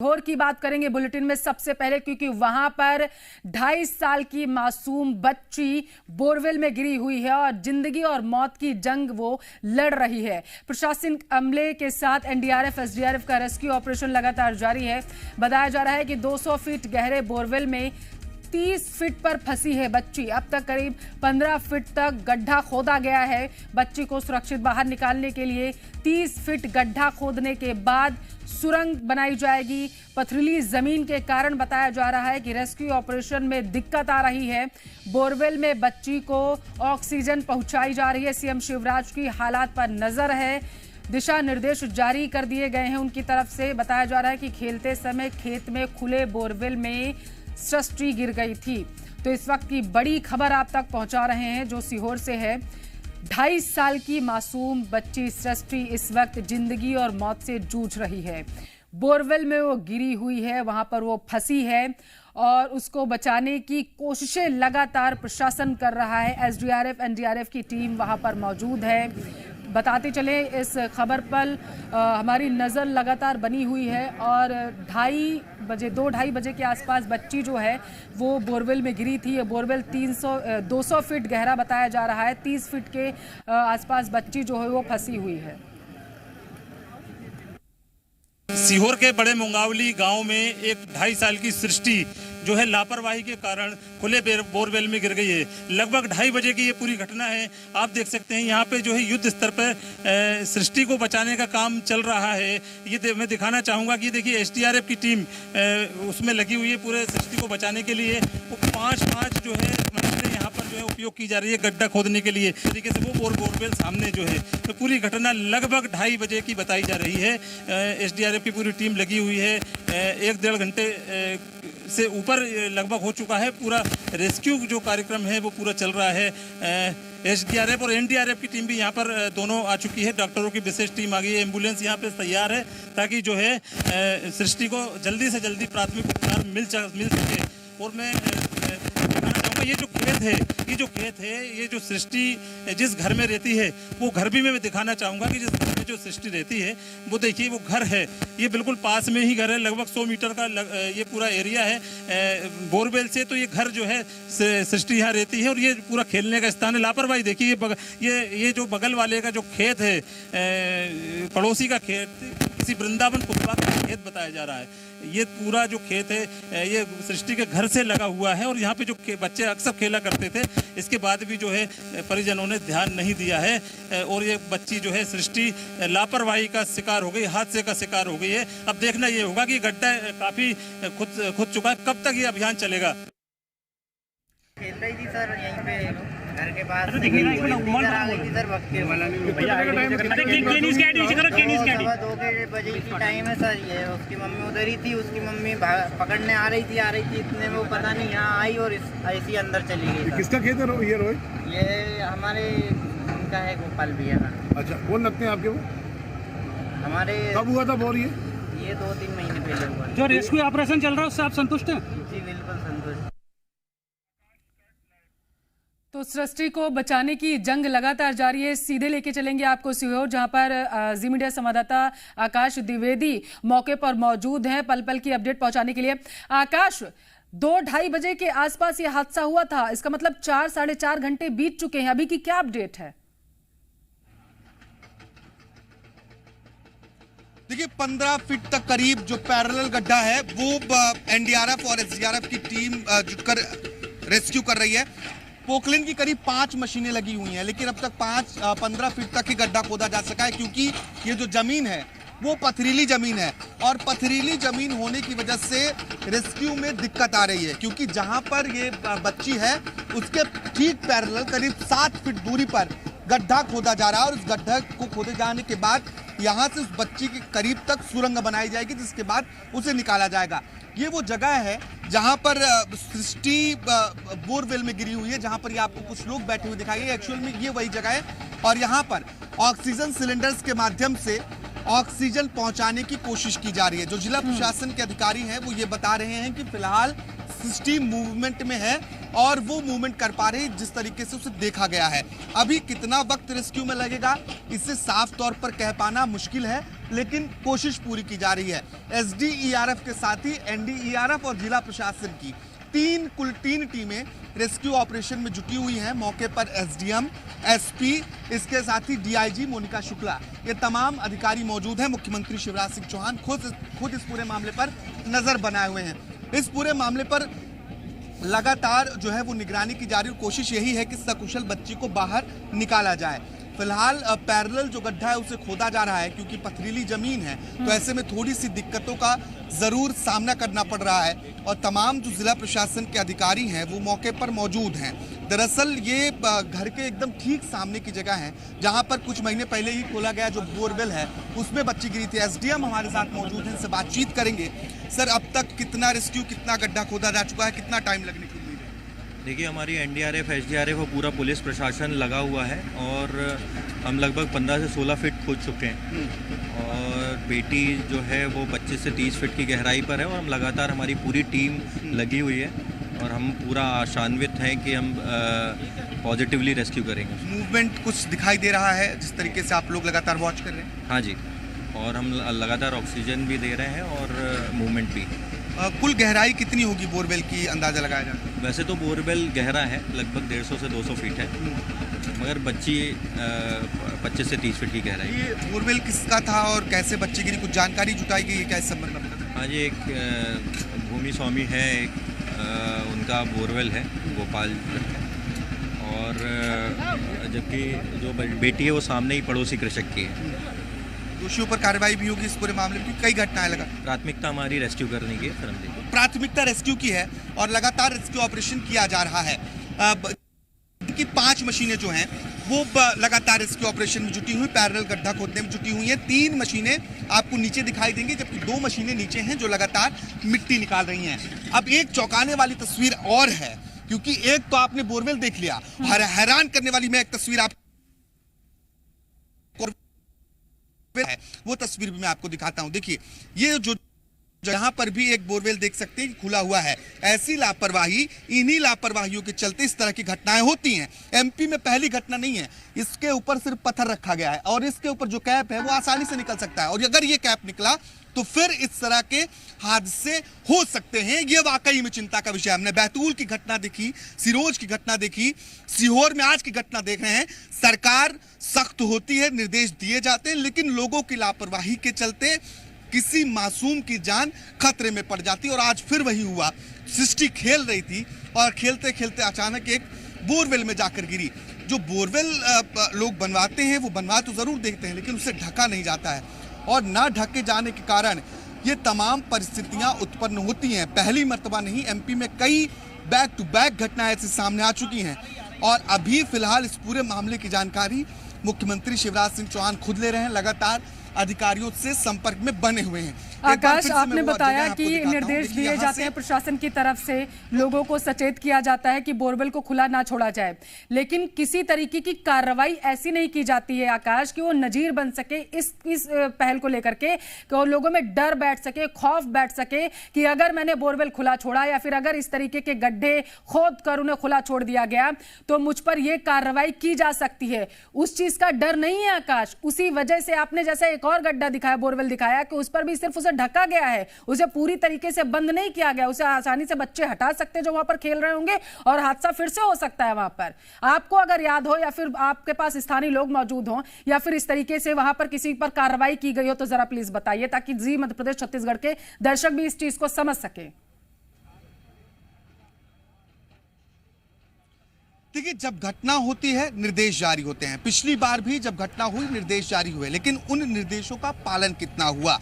सीहोर की बात करेंगे बुलेटिन में सबसे पहले, क्योंकि वहां पर 2.5 साल की मासूम बच्ची बोरवेल में गिरी हुई है और जिंदगी और मौत की जंग वो लड़ रही है। प्रशासनिक अमले के साथ एनडीआरएफ एसडीआरएफ का रेस्क्यू ऑपरेशन लगातार जारी है। बताया जा रहा है कि 200 फीट गहरे बोरवेल में 30 फीट पर फंसी है बच्ची। अब तक करीब 15 फीट तक गड्ढा खोदा गया है। बच्ची को सुरक्षित बाहर निकालने के लिए 30 फीट गड्ढा खोदने के बाद सुरंग बनाई जाएगी। पथरीली जमीन के कारण बताया जा रहा है कि रेस्क्यू ऑपरेशन में दिक्कत आ रही है। बोरवेल में बच्ची को ऑक्सीजन पहुंचाई जा रही है। सीएम शिवराज की हालात पर नजर है। दिशा निर्देश जारी कर दिए गए हैं उनकी तरफ से। बताया जा रहा है कि खेलते समय खेत में खुले बोरवेल में सृष्टि गिर गई थी। तो इस वक्त की बड़ी खबर आप तक पहुंचा रहे हैं जो सीहोर से है। 2.5 साल की मासूम बच्ची सृष्टि इस वक्त जिंदगी और मौत से जूझ रही है। बोरवेल में वो गिरी हुई है, वहां पर वो फंसी है और उसको बचाने की कोशिशें लगातार प्रशासन कर रहा है। एसडीआरएफ एनडीआरएफ की टीम वहां पर मौजूद है। बताते चले इस खबर पर हमारी नज़र लगातार बनी हुई है और 2-2:30 बजे के आसपास बच्ची जो है वो बोरवेल में गिरी थी। ये बोरवेल 200 फीट गहरा बताया जा रहा है। 30 फीट के आसपास बच्ची जो है वो फंसी हुई है। सीहोर के बड़े मुंगावली गांव में एक 2.5 साल की सृष्टि जो है लापरवाही के कारण खुले बोरवेल में गिर गई है। लगभग 2:30 बजे की ये पूरी घटना है। आप देख सकते हैं यहाँ पे जो है युद्ध स्तर पर सृष्टि को बचाने का काम चल रहा है। ये मैं दिखाना चाहूँगा कि देखिए एसडीआरएफ की टीम उसमें लगी हुई है पूरे सृष्टि को बचाने के लिए। वो पाँच जो है मशीनें यहाँ पर जो है उपयोग की जा रही है गड्ढा खोदने के लिए। तरीके से वो बोरवेल सामने जो है तो पूरी घटना लगभग 2:30 बजे की बताई जा रही है। एसडीआरएफ की पूरी टीम लगी हुई है। 1-1.5 घंटे से ऊपर लगभग हो चुका है। पूरा रेस्क्यू जो कार्यक्रम है वो पूरा चल रहा है। एसडीआरएफ और एनडीआरएफ की टीम भी यहाँ पर दोनों आ चुकी है। डॉक्टरों की विशेष टीम आ गई है। एम्बुलेंस यहाँ पे तैयार है ताकि जो है सृष्टि को जल्दी से जल्दी प्राथमिक उपचार मिल सके। और मैं दिखाना चाहूँगा ये जो सृष्टि जिस घर में रहती है वो घर भी मैं दिखाना चाहूँगा कि जिस घर में जो सृष्टि रहती है वो देखिए वो घर है। ये बिल्कुल पास में ही घर है। लगभग 100 मीटर का ये पूरा एरिया है बोरवेल से। तो ये घर जो है सृष्टि यहाँ रहती है और ये पूरा खेलने का स्थान है। लापरवाही देखिए ये जो बगल वाले का जो खेत है पड़ोसी का खेत किसी वृंदावन पुष्पा का खेत बताया जा रहा है। ये पूरा जो खेत है ये सृष्टि के घर से लगा हुआ है और यहाँ पे जो बच्चे अक्सर खेला करते थे इसके बाद भी जो है परिजनों ने ध्यान नहीं दिया है और ये बच्ची जो है सृष्टि लापरवाही का शिकार हो गई, हादसे का शिकार हो गई है। अब देखना ये होगा कि गड्ढा काफी खुद चुका है। कब तक ये अभियान चलेगा? खेल रही थी सर यहीं पे घर के पास आ गई थी सर भक्के 2 बजे की टाइम है सर। ये उसकी मम्मी उधर ही थी। उसकी मम्मी पकड़ने आ रही थी इतने में वो पता नहीं यहाँ आई और ऐसी अंदर चली गई। किसका खेत है ये रोहित? ये हमारे उनका है गोपाल भैया का। अच्छा, कौन लगते हैं आपके वो? हमारे। कब हुआ था बोर? ये 2-3 महीने पहले हुआ। जो रेस्क्यू ऑपरेशन चल रहा है उससे आप संतुष्ट हैं? जी बिल्कुल संतुष्ट। तो सृष्टि को बचाने की जंग लगातार जारी है। सीधे लेके चलेंगे आपको सीहोर, जहां पर जी मीडिया संवाददाता आकाश द्विवेदी मौके पर मौजूद हैं पल पल की अपडेट पहुंचाने के लिए। आकाश, 2-2:30 बजे के आसपास ये हादसा हुआ था। इसका मतलब 4-4.5 घंटे बीत चुके हैं। अभी की क्या अपडेट है? देखिए 15 फीट तक करीब जो पैरेलल गड्ढा है वो एनडीआरएफ और एसडीआरएफ की टीम जुटकर रेस्क्यू कर रही है। पोकलेन की करीब 5 मशीनें लगी हुई हैं, लेकिन अब तक 15 फीट तक ही गड्ढा खोदा जा सका है क्योंकि ये जो जमीन है वो पथरीली जमीन है और पथरीली जमीन होने की वजह से रेस्क्यू में दिक्कत आ रही है। क्योंकि जहां पर ये बच्ची है उसके ठीक पैरेलल करीब 7 फीट दूरी पर गड्ढा खोदा जा रहा है और उस गड्ढा को खोदे जाने के बाद यहाँ से उस बच्ची के करीब तक सुरंग बनाई जाएगी जिसके बाद उसे निकाला जाएगा। ये वो जगह है जहाँ पर सृष्टि बोरवेल में गिरी हुई है, जहाँ पर ये आपको कुछ लोग बैठे हुए दिखाई। एक्चुअल में ये वही जगह है और यहाँ पर ऑक्सीजन सिलेंडर्स के माध्यम से ऑक्सीजन पहुँचाने की कोशिश की जा रही है। जो जिला प्रशासन के अधिकारी हैं वो ये बता रहे हैं कि फिलहाल सृष्टि मूवमेंट में है और वो मूवमेंट कर पा रहे हैं जिस तरीके से उसे देखा गया है। अभी कितना वक्त रेस्क्यू में लगेगा इससे साफ तौर पर कह पाना मुश्किल है, लेकिन कोशिश पूरी की जा रही है। एसडीईआरएफ के साथ ही एनडीईआरएफ और जिला प्रशासन की कुल तीन टीमें रेस्क्यू ऑपरेशन में जुटी हुई हैं। मौके पर एसडीएम, एसपी, इसके साथ ही डीआईजी मोनिका शुक्ला, ये तमाम अधिकारी मौजूद हैं। मुख्यमंत्री शिवराज सिंह चौहान खुद इस पूरे मामले पर नजर बनाए हुए हैं। इस पूरे मामले पर लगातार जो है वो निगरानी की जा रही है। कोशिश यही है कि सकुशल बच्ची को बाहर निकाला जाए। फिलहाल पैरेलल जो गड्ढा है उसे खोदा जा रहा है क्योंकि पथरीली जमीन है, तो ऐसे में थोड़ी सी दिक्कतों का जरूर सामना करना पड़ रहा है और तमाम जो जिला प्रशासन के अधिकारी हैं वो मौके पर मौजूद हैं। दरअसल ये घर के एकदम ठीक सामने की जगह है जहां पर कुछ महीने पहले ही खोला गया जो बोरवेल है उसमें बच्ची गिरी थी। एसडीएम हमारे साथ मौजूद हैं, इनसे बातचीत करेंगे। सर, अब तक कितना रेस्क्यू, कितना गड्ढा खोदा जा चुका है, कितना टाइम लगने की उम्मीद है? देखिए, हमारी एनडीआरएफ, एसडीआरएफ और पूरा पुलिस प्रशासन लगा हुआ है और हम लगभग 15 से 16 फीट खोद चुके हैं और बेटी जो है वो 25 से 30 फीट की गहराई पर है और हम लगातार, हमारी पूरी टीम लगी हुई है और हम पूरा आशान्वित हैं कि हम पॉजिटिवली रेस्क्यू करेंगे। मूवमेंट कुछ दिखाई दे रहा है जिस तरीके से आप लोग लगातार वॉच कर रहे हैं? हाँ जी, और हम लगातार ऑक्सीजन भी दे रहे हैं और मूवमेंट भी। कुल गहराई कितनी होगी बोरवेल की, अंदाजा लगाया जाता है? वैसे तो बोरवेल गहरा है, लगभग 150 से 200 फीट है, मगर बच्ची 25 से 30 फीट की गहराई। ये बोरवेल किसका था और कैसे बच्ची गिरी, कुछ जानकारी जुटाई गई है क्या इस संबंध में? हाँ जी, एक भूमि स्वामी है, एक उनका बोरवेल है गोपाल, और जबकि जो बेटी है वो सामने ही पड़ोसी कृषक की है। दोषियों पर कार्रवाई भी होगी इस पूरे मामले में? कई घटनाएं लगा, प्राथमिकता हमारी रेस्क्यू करने की है, प्राथमिकता रेस्क्यू की है और लगातार रेस्क्यू ऑपरेशन किया जा रहा है। कि 5 मशीनें जो हैं वो लगातार रेस्क्यू ऑपरेशन में जुटी हुई, पैरेलल गड्ढा खोदने में जुटी हुई हैं। 3 मशीनें आपको नीचे दिखाई देंगी जबकि 2 मशीनें नीचे हैं जो लगातार मिट्टी निकाल रही हैं। अब एक चौंकाने वाली तस्वीर और है, क्योंकि एक तो आपने बोरवेल देख लिया, हैरान करने वाली मैं एक तस्वीर आप है वो तस्वीर भी मैं आपको दिखाता हूं। देखिए, ये जो जहां पर भी एक बोरवेल देख सकते हैं खुला हुआ है। ऐसी लापरवाही, इन्हीं लापरवाहियों के चलते इस तरह की घटनाएं होती हैं। एमपी में पहली घटना नहीं है, इसके ऊपर सिर्फ पत्थर रखा गया है और इसके ऊपर जो कैप है वो आसानी से निकल सकता है और अगर ये कैप निकला तो फिर इस तरह के हादसे हो सकते हैं। ये वाकई में चिंता का विषय। हमने बैतूल की घटना देखी, सिरोंज की घटना देखी, सीहोर में आज की घटना देख रहे हैं। सरकार सख्त होती है, निर्देश दिए जाते हैं, लेकिन लोगों की लापरवाही के चलते किसी मासूम की जान खतरे में पड़ जाती है और आज फिर वही हुआ। सृष्टि खेल रही थी और खेलते खेलते अचानक एक बोरवेल में जाकर गिरी। जो बोरवेल लोग बनवाते हैं वो बनवा तो जरूर देखते हैं, लेकिन उसे ढका नहीं जाता है और ना ढके जाने के कारण ये तमाम परिस्थितियां उत्पन्न होती हैं। पहली मर्तबा नहीं, एमपी में कई बैक टू बैक घटनाएं ऐसे सामने आ चुकी हैं और अभी फिलहाल इस पूरे मामले की जानकारी मुख्यमंत्री शिवराज सिंह चौहान खुद ले रहे हैं, लगातार अधिकारियों से संपर्क में बने हुए हैं। आकाश, आपने बताया कि निर्देश दिए जाते हैं प्रशासन की तरफ से, लोगों को सचेत किया जाता है कि बोरवेल को खुला ना छोड़ा जाए, लेकिन किसी तरीके की कार्रवाई ऐसी नहीं की जाती है आकाश कि वो नजीर बन सके इस पहल को लेकर के, कि लोगों में डर बैठ सके, खौफ बैठ सके कि अगर मैंने बोरवेल खुला छोड़ा या फिर अगर इस तरीके के गड्ढे खोद कर उन्हें खुला छोड़ दिया गया तो मुझ पर यह कार्रवाई की जा सकती है। उस चीज का डर नहीं है आकाश। उसी वजह से आपने जैसे एक और गड्ढा दिखाया, बोरवेल दिखाया, कि उस पर भी सिर्फ उसे ढका गया है, उसे पूरी तरीके से बंद नहीं किया गया। उसे आसानी से बच्चे हटा सकते हैं जो वहां पर खेल रहे होंगे और हादसा फिर से हो सकता है वहां पर। आपको अगर याद हो या फिर आपके पास स्थानीय लोग मौजूद हों या फिर इस तरीके से वहां पर किसी पर कार्रवाई की गई हो तो जरा प्लीज बताइए, ताकि जी मध्य प्रदेश छत्तीसगढ़ के दर्शक भी इस चीज को समझ सके। देखिए, जब घटना होती है निर्देश जारी होते हैं। पिछली बार भी जब घटना हुई निर्देश जारी हुए, लेकिन उन निर्देशों का पालन कितना हुआ?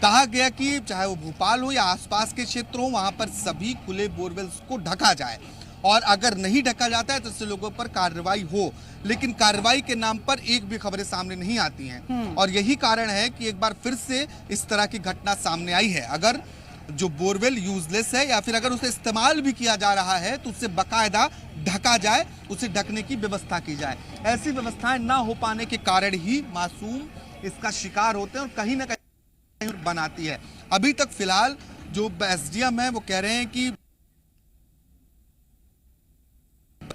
कहा गया कि चाहे वो भोपाल हो या आसपास के क्षेत्र हो, वहां पर सभी खुले बोरवेल्स को ढका जाए और अगर नहीं ढका जाता है तो इससे लोगों पर कार्रवाई हो, लेकिन कार्रवाई के नाम पर एक भी खबरें सामने नहीं आती हैं और यही कारण है कि एक बार फिर से इस तरह की घटना सामने आई है। अगर जो बोरवेल यूजलेस है या फिर अगर उसे इस्तेमाल भी किया जा रहा है तो उसे बाकायदा ढका जाए, उसे ढकने की व्यवस्था की जाए। ऐसी व्यवस्थाएं ना हो पाने के कारण ही मासूम इसका शिकार होते हैं और कहीं ना कहीं बनाती है। अभी तक फिलहाल जो एसडीएम है वो कह रहे हैं कि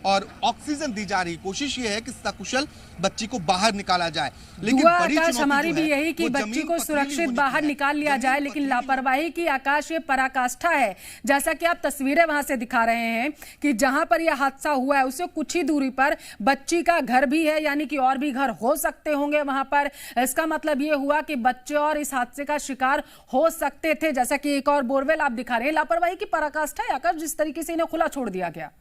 और ऑक्सीजन दी जा रही। कोशिश ये है कि सकुशल बच्ची को बाहर निकाला जाए, लेकिन दुआ बड़ी आकाश चुनौती हमारी जो भी है, यही कि वो बच्ची जमीन को पथरीली सुरक्षित होने बाहर की है। निकाल लिया जाए, जमीन लेकिन पथरीली लापरवाही की आकाश ये पराकाष्ठा है। जैसा कि आप तस्वीरें वहां से दिखा रहे हैं कि जहां पर यह हादसा हुआ है उससे कुछ ही दूरी पर बच्ची का घर भी है, यानी कि और भी घर हो सकते होंगे वहां पर। इसका मतलब ये हुआ कि बच्चे और इस हादसे का शिकार हो सकते थे। जैसा कि एक और बोरवेल आप दिखा रहे हैं, लापरवाही की पराकाष्ठा है आकाश, जिस तरीके से इन्हें खुला छोड़ दिया गया।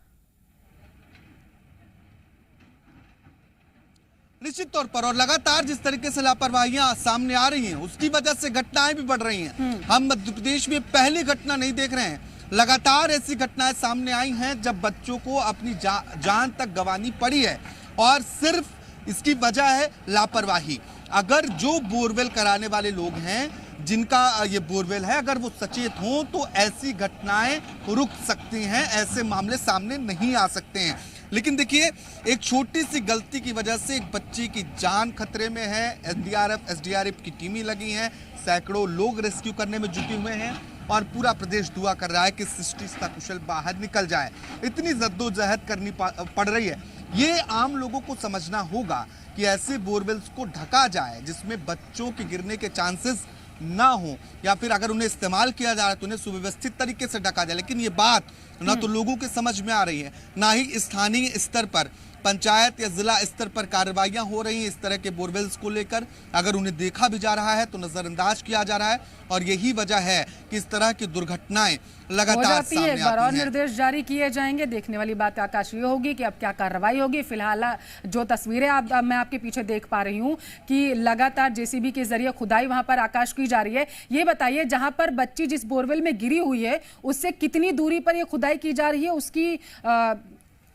निश्चित तौर पर, और लगातार जिस तरीके से लापरवाहियां सामने आ रही हैं उसकी वजह से घटनाएं भी बढ़ रही हैं। हम मध्य प्रदेश में पहली घटना नहीं देख रहे हैं, लगातार ऐसी घटनाएं सामने आई हैं जब बच्चों को अपनी जान तक गंवानी पड़ी है, और सिर्फ इसकी वजह है लापरवाही। अगर जो बोरवेल कराने वाले लोग हैं, जिनका ये बोरवेल है, अगर वो सचेत हों तो ऐसी घटनाएं रुक सकती हैं, ऐसे मामले सामने नहीं आ सकते हैं। लेकिन देखिए, एक छोटी सी गलती की वजह से एक बच्ची की जान खतरे में है। एनडीआरएफ, एसडीआरएफ की टीमें लगी हैं, सैकड़ों लोग रेस्क्यू करने में जुटे हुए हैं, और पूरा प्रदेश दुआ कर रहा है कि सृष्टि सकुशल बाहर निकल जाए। इतनी जद्दोजहद करनी पड़ रही है, ये आम लोगों को समझना होगा कि ऐसे बोरवेल्स को ढका जाए जिसमें बच्चों के गिरने के चांसेस ना हो, या फिर अगर उन्हें इस्तेमाल किया जा रहा है तो उन्हें सुव्यवस्थित तरीके से ढका जाए। लेकिन ये बात ना तो लोगों के समझ में आ रही है, ना ही स्थानीय स्तर पर, पंचायत या जिला स्तर पर कार्रवाइयां हो रही हैं इस तरह के बोरवेल्स को लेकर। अगर उन्हें देखा भी जा रहा है तो नजरअंदाज किया जा रहा है, और यही वजह है कि इस तरह की दुर्घटनाएं लगातार सामने आती हैं। एक बार और निर्देश जारी किए जाएंगे। देखने वाली बात आकाश ये होगी कि अब क्या कार्रवाई होगी। फिलहाल जो तस्वीरें मैं आपके पीछे देख पा रही हूँ कि लगातार जेसीबी के जरिए खुदाई वहां पर आकाश की जा रही है। ये बताइए, जहां पर बच्ची जिस बोरवेल में गिरी हुई है उससे कितनी दूरी पर यह खुदाई की जा रही है, उसकी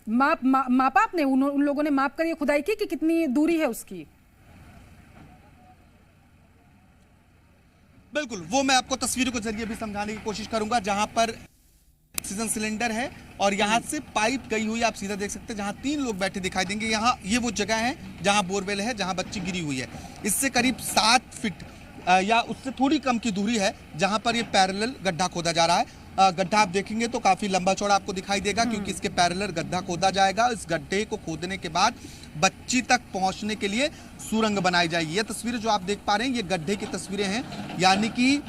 मापा आपने? उन लोगों ने माप कर ये खुदाई की कि कितनी दूरी है उसकी? बिल्कुल, वो मैं आपको तस्वीरों के जरिए भी समझाने की कोशिश करूंगा। जहां पर ऑक्सीजन सिलेंडर है और यहां से पाइप गई हुई, आप सीधा देख सकते हैं, जहां 3 लोग बैठे दिखाई देंगे। यहां ये वो जगह है जहां बोरवेल है, जहां बच्ची गिरी हुई है। इससे करीब 7 फीट या उससे थोड़ी कम की दूरी है जहां पर ये पैरेलल गड्ढा खोदा जा रहा है। गड्ढा आप देखेंगे तो काफी लंबा चौड़ा आपको दिखाई देगा, क्योंकि इसके पैरेलल गड्ढा खोदा जाएगा। इस गड्ढे को खोदने के बाद बच्ची तक पहुंचने के लिए सुरंग बनाई जाएगी। ये तस्वीरें जो आप देख पा रहे हैं, ये गड्ढे की तस्वीरें हैं, यानी कि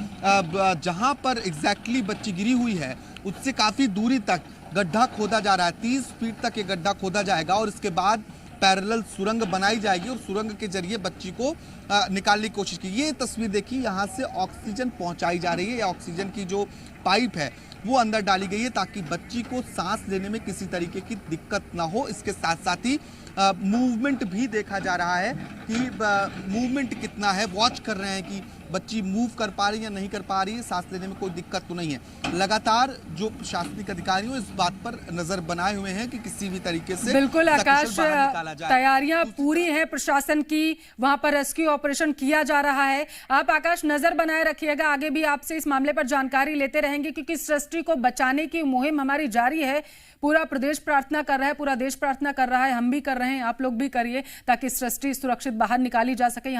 जहां पर एग्जैक्टली बच्ची गिरी हुई है उससे काफी दूरी तक गड्ढा खोदा जा रहा है। 30 फीट तक ये गड्ढा खोदा जाएगा, और इसके बाद पैरेलल सुरंग बनाई जाएगी, और सुरंग के जरिए बच्ची को निकालने की कोशिश की। ये तस्वीर देखिए, यहाँ से ऑक्सीजन पहुंचाई जा रही है, या ऑक्सीजन की जो पाइप है वो अंदर डाली गई है ताकि बच्ची को सांस लेने में किसी तरीके की दिक्कत ना हो। इसके साथ साथ ही मूवमेंट भी देखा जा रहा है कि मूवमेंट कितना है, वॉच कर रहे हैं कि बच्ची मूव कर पा रही है या नहीं कर पा रही है, सांस लेने में कोई दिक्कत तो नहीं है। लगातार जो प्रशासनिक अधिकारी हो इस बात पर नजर बनाए हुए हैं कि किसी भी तरीके से बिल्कुल आकाश, तैयारियां पूरी हैं प्रशासन की, वहां पर रेस्क्यू ऑपरेशन किया जा रहा है। आप आकाश नजर बनाए रखिएगा, आगे भी आपसे इस मामले पर जानकारी लेते रहेंगे, क्योंकि सृष्टि को बचाने की मुहिम हमारी जारी है। पूरा प्रदेश प्रार्थना कर रहा है, पूरा देश प्रार्थना कर रहा है, हम भी कर रहे हैं, आप लोग भी करिए ताकि सृष्टि सुरक्षित बाहर निकाली जा सके।